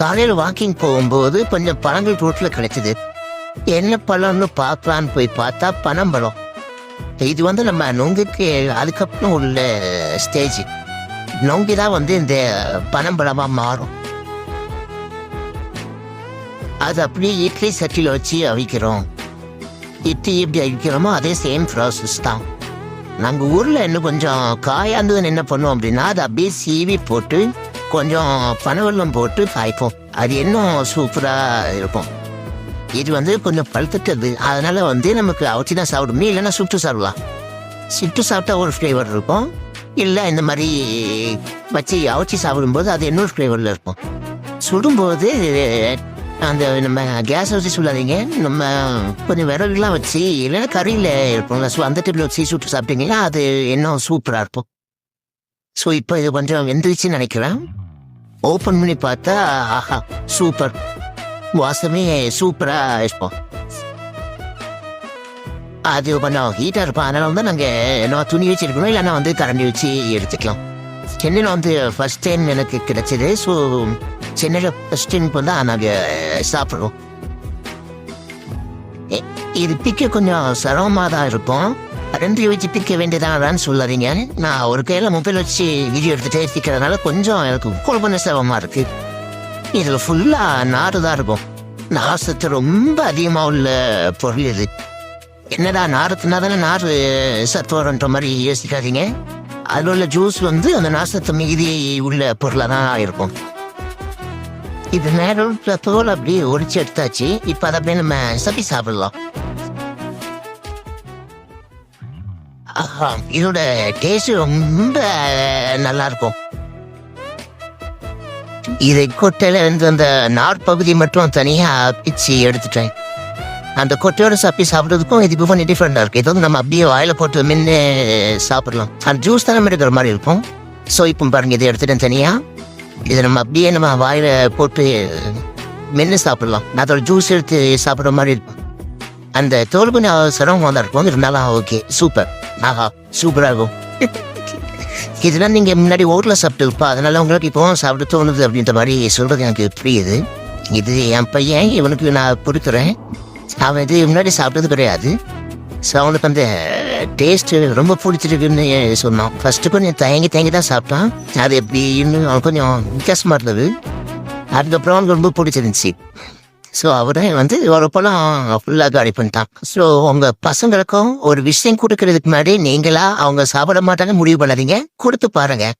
காலையில் வாக்கிங் போகும்போது கொஞ்சம் பழங்கள் ரோட்டில் கிடைச்சிது. என்ன பழம்னு பார்க்கலான்னு போய் பார்த்தா பனம்பழம். இது வந்து நம்ம நொங்குக்கு அதுக்கப்புறம் உள்ள ஸ்டேஜ். நொங்கு தான் வந்து இந்த பனம்பழமாக மாறும். அது அப்படியே இட்லி சட்டியில் வச்சு அவிக்கிறோம். இட்லி எப்படி அவிக்கிறோமோ அதே சேம் ப்ராசஸ் தான். நாங்கள் ஊரில் இன்னும் கொஞ்சம் காயாந்ததுன்னு என்ன பண்ணுவோம் அப்படின்னா, அதை அப்படியே சீவி போட்டு கொஞ்சம் பனவெல்லம் போட்டு காய்ப்போம். அது இன்னும் சூப்பராக இருக்கும். இது வந்து கொஞ்சம் பழுத்துட்டது, அதனால வந்து நமக்கு அவிச்சி தான் சாப்பிடணும். இல்லைன்னா சுட்டு சாப்பிடலாம். சுட்டு சாப்பிட்டா ஒரு ஃப்ளேவர் இருக்கும், இல்லை இந்த மாதிரி வச்சு அவிச்சி சாப்பிடும்போது அது இன்னொரு ஃப்ளேவரில் இருக்கும். சுடும்போது அந்த நம்ம கேஸ் வச்சு சொல்லாதீங்க, நம்ம கொஞ்சம் விறகுலாம் வச்சு இல்லைன்னா கறியில் இருப்போம்ல, ஸோ அந்த டைப்பில் வச்சு சுட்டு சாப்பிட்டீங்கன்னா அது இன்னும் சூப்பராக இருக்கும். ஸோ இப்போ இது கொஞ்சம் வெந்துருச்சுன்னு நினைக்கிறேன். ஓப்பன் பண்ணி பார்த்தா ஆஹா சூப்பர், வாசமே சூப்பராக இருக்கும். அது கொஞ்சம் ஹீட்டாக இருக்கும், அதனால வந்து நாங்கள் என்ன துணி வச்சு இருக்கணும், இல்லைன்னா வந்து கரண்டி வச்சு எடுத்துக்கலாம். சென்னையில் வந்து ஃபர்ஸ்ட் டைம் எனக்கு கிடைச்சிது. ஸோ சென்னையில் ஃபர்ஸ்ட் டைம் வந்து நாங்கள் சாப்பிட்றோம். இது பிக்க கொஞ்சம் சிரமமாக தான் இருக்கும். ரெண்டு வச்சு பிக்க வேண்டியதானு சொல்லாதீங்க. நான் ஒரு கையில் மொபைல் வச்சு வீடியோ எடுத்துகிட்டே பிக்கிறதுனால கொஞ்சம் எனக்கு குழப்பம் சிரமமாக இருக்குது. இதில் ஃபுல்லாக நாறு தான் இருக்கும். நார்சத்து ரொம்ப அதிகமாக உள்ள பொருள் இது. என்னடா நாரத்துனா தானே நார் சத்து வரன்ற மாதிரி யோசிக்காதீங்க. அதில் உள்ள ஜூஸ் வந்து அந்த நார்சத்து மீதி உள்ள பொருளாக தான் இருக்கும். இது நேரம் தோல் அப்படியே ஒடிச்சு எடுத்தாச்சு. இப்போ அதை அப்படியே நம்ம சப்பி சாப்பிடலாம். இதோட டேஸ்ட் ரொம்ப நல்லா இருக்கும். இதை கொட்டையில இருந்து அந்த நார் பகுதி மட்டும் தனியாக பிச்சு எடுத்துட்டேன். அந்த கொட்டையோட சப்பி சாப்பிட்றதுக்கும் இதுக்கு கொஞ்சம் டிஃப்ரெண்டாக இருக்குது. இது வந்து நம்ம அப்படியே வாயில் போட்டு மின்னு சாப்பிடலாம். அந்த ஜூஸ் தானே இருக்கிற மாதிரி இருக்கும். ஸோ இப்போ பாருங்கள், இதை எடுத்துட்டேன் தனியாக. இதை நம்ம அப்படியே நம்ம வாயில் போட்டு மென்று சாப்பிடலாம். அதோட ஜூஸ் எடுத்து சாப்பிட்ற மாதிரி இருக்கும். அந்த தோல் கொஞ்சம் சிரமமாக தான் இருக்கும், இருந்தாலும் ஓகே சூப்பர். ஆஹா சூப்பராக இருக்கும். இதெல்லாம் நீங்கள் முன்னாடி ஹோட்டலில் சாப்பிட்டுருப்பா, அதனால உங்களுக்கு இப்போ சாப்பிட்டு தோணுது அப்படின்ற மாதிரி சொல்கிறது எனக்கு புரியுது. இது என் பையன், இவனுக்கு நான் கொடுக்குறேன். அவன் இது முன்னாடி சாப்பிட்டது கிடையாது. ஸோ அவனுக்கு அந்த டேஸ்ட்டு ரொம்ப பிடிச்சிருக்குன்னு சொன்னான். ஃபஸ்ட்டு கொஞ்சம் தயங்கி தான் சாப்பிட்டான். அது எப்படி இன்னும் அவன் கொஞ்சம் வித்தியாசமாக இருந்தது. அதுக்கப்புறம் அவனுக்கு ரொம்ப பிடிச்சிருந்துச்சி. ஸோ அவரை வந்து ஒரு பழம் ஃபுல்லாக காலி பண்ணிட்டான். ஸோ உங்கள் பசங்களுக்கும் ஒரு விஷயம் கொடுக்கறதுக்கு முன்னாடி நீங்களா அவங்க சாப்பிட மாட்டாங்க முடிவு பண்ணாதீங்க, கொடுத்து பாருங்கள்.